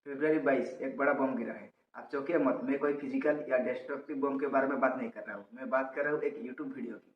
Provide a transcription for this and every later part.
फरवरी 22 एक बड़ा बम गिरा है। आप चौंकिए मत, मैं कोई फिजिकल या डिस्ट्रक्टिव बम के बारे में बात नहीं कर रहा हूँ। मैं बात कर रहा हूँ एक यूट्यूब वीडियो की।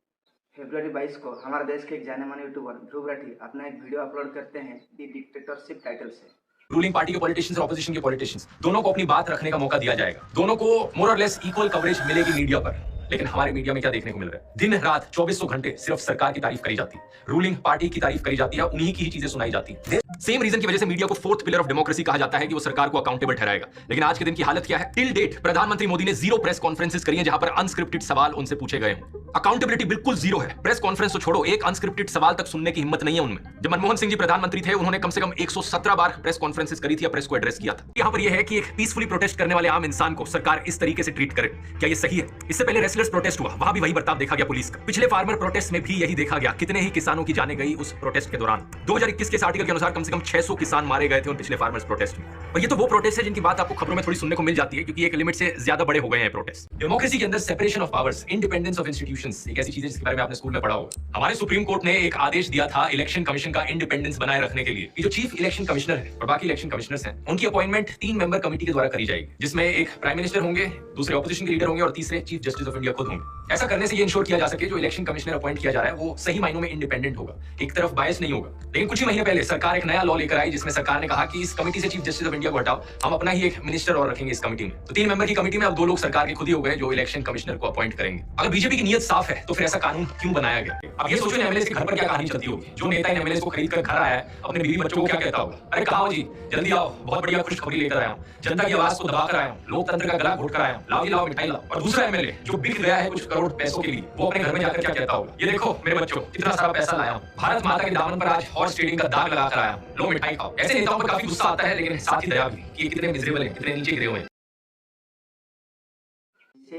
फरवरी 22 को हमारे देश के एक जाने माने यूट्यूबर ध्रुव राठी अपना एक वीडियो अपलोड करते हैं दी डिक्टेटरशिप टाइटल से। रूलिंग पार्टी के पॉलिटिशियंस और ऑपोजिशन के पॉलिटिशियंस दोनों को अपनी बात रखने का मौका दिया जाएगा। दोनों को मोर और लेस इक्वल कवरेज मिलेगी मीडिया पर। लेकिन हमारे मीडिया में क्या देखने को मिल रहा है? दिन रात 2400 घंटे सिर्फ सरकार की तारीफ करी जाती है, रूलिंग पार्टी की तारीफ करी जाती है, उन्हीं की ही चीजें सुनाई जाती है। सेम रीजन की वजह से मीडिया को फोर्थ पिलर ऑफ डेमोक्रेसी कहा जाता है कि वो सरकार को अकाउंटेबल ठहराएगा। लेकिन आज के दिन की हालत क्या है? टिल डेट प्रधानमंत्री मोदी ने 0 प्रेस कॉन्फ्रेंसेस करी हैं जहां पर अनस्क्रिप्टेड सवाल उनसे पूछे गए हों। अकाउंटेबिलिटी बिल्कुल 0 है। प्रेस कॉन्फ्रेंस तो छोड़ो, एक अनस्क्रिप्टेड सवाल तक सुनने की हिम्मत नहीं है उनमें। जब मनमोहन सिंह जी प्रधानमंत्री थे, उन्होंने कम से कम 117 बार प्रेस कॉन्फ्रेंसेस करी थी, प्रेस को एड्रेस किया था। यहां पर यह है कि एक पीसफुली प्रोटेस्ट करने वाले आम इंसान को सरकार इस तरीके से ट्रीट करे, क्या यह सही है? इससे पहले रेसलर्स प्रोटेस्ट हुआ, वहां भी वही बर्ताव देखा गया पुलिस का। पिछले फार्मर प्रोटेस्ट में भी यही देखा गया, कितने ही किसानों की जाने गई उस प्रोटेस्ट के दौरान। 2021 के आर्टिकल के अनुसार कम से कम 600 किसान मारे गए थे उन पिछले फार्मर्स प्रोटेस्ट में। और ये तो वो प्रोटेस्ट है जिनकी बात आपको खबरों में थोड़ी सुनने को मिल जाती है, क्योंकि एक लिमिट से ज्यादा बड़े हो गए हैं प्रोटेस्ट। डेमोक्रेसी के अंदर separation of powers, independence of institutions, एक ऐसी चीज है जिसके बारे में आपने स्कूल में पढ़ा होगा। हमारे सुप्रीम कोर्ट ने एक आदेश दिया था इलेक्शन कमीशन का इंडिपेंडेंस बनाए रखने के लिए। ये जो चीफ इलेक्शन कमिश्नर है और बाकी इलेक्शन कमिश्नर्स हैं, उनकी अपॉइंटमेंट 3 मेंबर कमेटी के द्वारा करी जाएगी, जिसमें एक प्राइम मिनिस्टर होंगे, दूसरे ऑपोजिशन के लीडर होंगे और तीसरे चीफ जस्टिस ऑफ इंडिया खुद होंगे। ऐसा करने से ये इंश्योर किया जा सके जो इलेक्शन कमिश्नर अपॉइंट किया जा रहा है वो सही मायनों में इंडिपेंडेंट होगा, एक तरफ बायस नहीं होगा। लेकिन कुछ ही महीने पहले सरकार एक नया लॉ लेकर आई जिसमें सरकार ने कहा कि इस कमेटी से चीफ जस्टिस ऑफ इंडिया को हटाओ, हम अपना ही एक मिनिस्टर और रखेंगे इस कमेटी में। तो 3 मेंबर की कमेटी में अब 2 लोग सरकार के खुद ही हो गए जो इलेक्शन कमिश्नर को अपॉइंट करेंगे। अगर बीजेपी की नीयत साफ है तो फिर ऐसा कानून क्यों बनाया गया? अब ये सोचो एमएलए के घर पर क्या कहानी चलती होगी। जो नेता इन एमएलए को खरीद कर घर आया है, अपने बीवी बच्चों को क्या कहता होगा? अरे कहां हो जी, जल्दी आओ, बहुत बढ़िया खुशखबरी लेकर आया हूं, जनता की आवाज को दबा कर आया हूं, लोकतंत्र का गला घोट कर आया हूं, लाओ जी लाओ मिठाई लाओ। और दूसरा एमएलए जो बिक गया है कुछ करोड़ पैसों के लिए, वो अपने घर में जाकर क्या कहता होगा? ये देखो मेरे बच्चों, कितना सारा पैसा लाया हूं, भारत माता के दामन पर आज हॉर्स ट्रेडिंग का दाग लगा कर आया हूं, लो मिठाई खाओ। ऐसे नेताओं पर काफी गुस्सा आता है, लेकिन साथ ही दया भी कि कितने मिजरेबल हैं, कितने नीचे गिरे हुए हैं।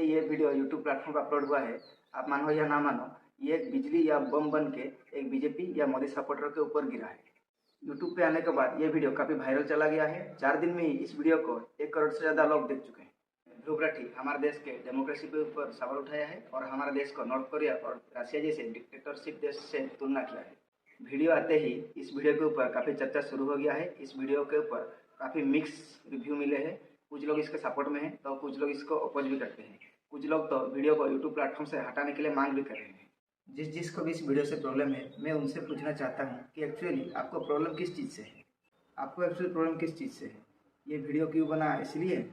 ये वीडियो यूट्यूब प्लेटफॉर्म पर अपलोड हुआ है। आप मानो या ना मानो, ये एक बिजली या बम बन के एक बीजेपी या मोदी सपोर्टर के ऊपर गिरा है। यूट्यूब पे आने के बाद ये वीडियो काफ़ी वायरल चला गया है। 4 दिन में ही इस वीडियो को 1 करोड़ से ज़्यादा लोग देख चुके हैं। ध्रुव राठी हमारे देश के डेमोक्रेसी के ऊपर सवाल उठाया है और हमारे देश को नॉर्थ कोरिया और रशिया जैसे डिक्टेटरशिप देश से तुलना किया है। वीडियो आते ही इस वीडियो के ऊपर काफ़ी चर्चा शुरू हो गया है। इस वीडियो के ऊपर काफ़ी मिक्स रिव्यू मिले हैं। कुछ लोग इसके सपोर्ट में हैं तो कुछ लोग इसको अपोज भी करते हैं। कुछ लोग तो वीडियो को यूट्यूब प्लेटफॉर्म से हटाने के लिए मांग भी कर रहे हैं। जिसको भी इस वीडियो से प्रॉब्लम है, मैं उनसे पूछना चाहता हूँ कि एक्चुअली आपको प्रॉब्लम किस चीज़ से है? आपको एक्चुअली प्रॉब्लम किस चीज़ से है? ये वीडियो क्यों बना, इसलिए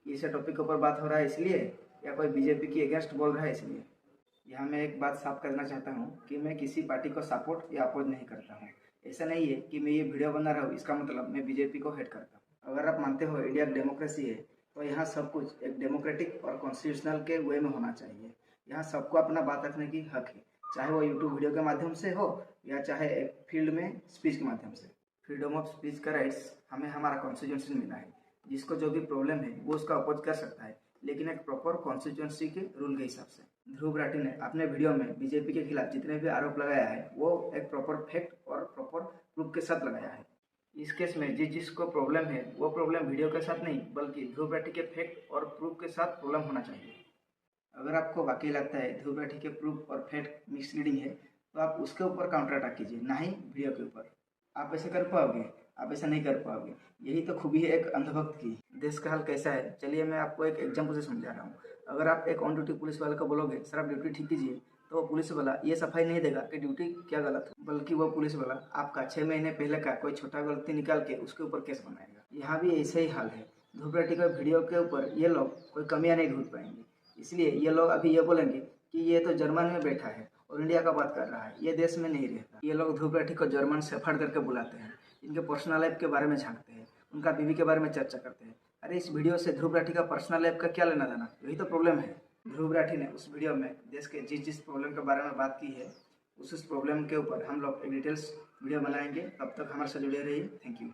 इस टॉपिक के ऊपर बात हो रहा है इसलिए, या कोई बीजेपी की अगेंस्ट बोल रहा है इसलिए? यहाँ मैं एक बात साफ करना चाहता हूँ कि मैं किसी पार्टी को सपोर्ट या अपोज नहीं करता हूँ। ऐसा नहीं है कि मैं ये वीडियो बना रहा हूँ इसका मतलब मैं बीजेपी को हेट करता हूँ। अगर आप मानते हो इंडिया डेमोक्रेसी है तो यहाँ सब कुछ एक डेमोक्रेटिक और कॉन्स्टिट्यूशनल के वे में होना चाहिए। यहाँ सबको अपना बात रखने की हक है, चाहे वो यूट्यूब वीडियो के माध्यम से हो या चाहे एक फील्ड में स्पीच के माध्यम से। फ्रीडम ऑफ स्पीच का राइट्स हमें हमारा कॉन्स्टिट्यूंसी में मिला है। जिसको जो भी प्रॉब्लम है वो उसका अपोज कर सकता है, लेकिन एक प्रॉपर कॉन्स्टिट्यूंसी के रूल के हिसाब से। ध्रुव राठी ने अपने वीडियो में बीजेपी के खिलाफ जितने भी आरोप लगाया है वो एक प्रॉपर फैक्ट और प्रॉपर प्रूफ के साथ लगाया है। इस केस में जिसको प्रॉब्लम है वो प्रॉब्लम वीडियो के साथ नहीं बल्कि ध्रुव राठी के फैक्ट और प्रूफ के साथ प्रॉब्लम होना चाहिए। अगर आपको वाकई लगता है ध्रुव राठी के प्रूफ और फैक्ट मिसलीडिंग है तो आप उसके ऊपर काउंटर अटैक कीजिए, ना ही वीडियो के ऊपर। आप ऐसे कर पाओगे? आप ऐसा नहीं कर पाओगे। यही तो खूबी है एक अंधभक्त की। देश का हाल कैसा है, चलिए मैं आपको एक एग्जाम्पल से समझा रहा हूँ। अगर आप एक ऑन ड्यूटी पुलिस वाले को बोलोगे सर आप ड्यूटी ठीक कीजिए, तो वो पुलिस वाला ये सफाई नहीं देगा कि ड्यूटी क्या गलत है, बल्कि वो पुलिस वाला आपका 6 महीने पहले का कोई छोटा गलती निकाल के उसके ऊपर केस बनाएगा। यहाँ भी ऐसे ही हाल है। ध्रुव राठी का वीडियो के ऊपर ये लोग कोई कमियाँ नहीं ढूंढ पाएंगे, इसलिए ये लोग अभी ये बोलेंगे कि ये तो जर्मन में बैठा है और इंडिया का बात कर रहा है, ये देश में नहीं रहता। ये लोग ध्रुव राठी को जर्मन शेफर्ड करके बुलाते हैं, इनके पर्सनल लाइफ के बारे में झांकते हैं, उनका बीवी के बारे में चर्चा करते हैं। अरे इस वीडियो से ध्रुव राठी का पर्सनल लाइफ का क्या लेना देना? यही तो प्रॉब्लम है। ध्रुव राठी ने उस वीडियो में देश के जिस प्रॉब्लम के बारे में बात की है उस प्रॉब्लम के ऊपर हम लोग एक डिटेल्स वीडियो बनाएंगे। तब तक हमारे साथ जुड़े रहिए। Thank you.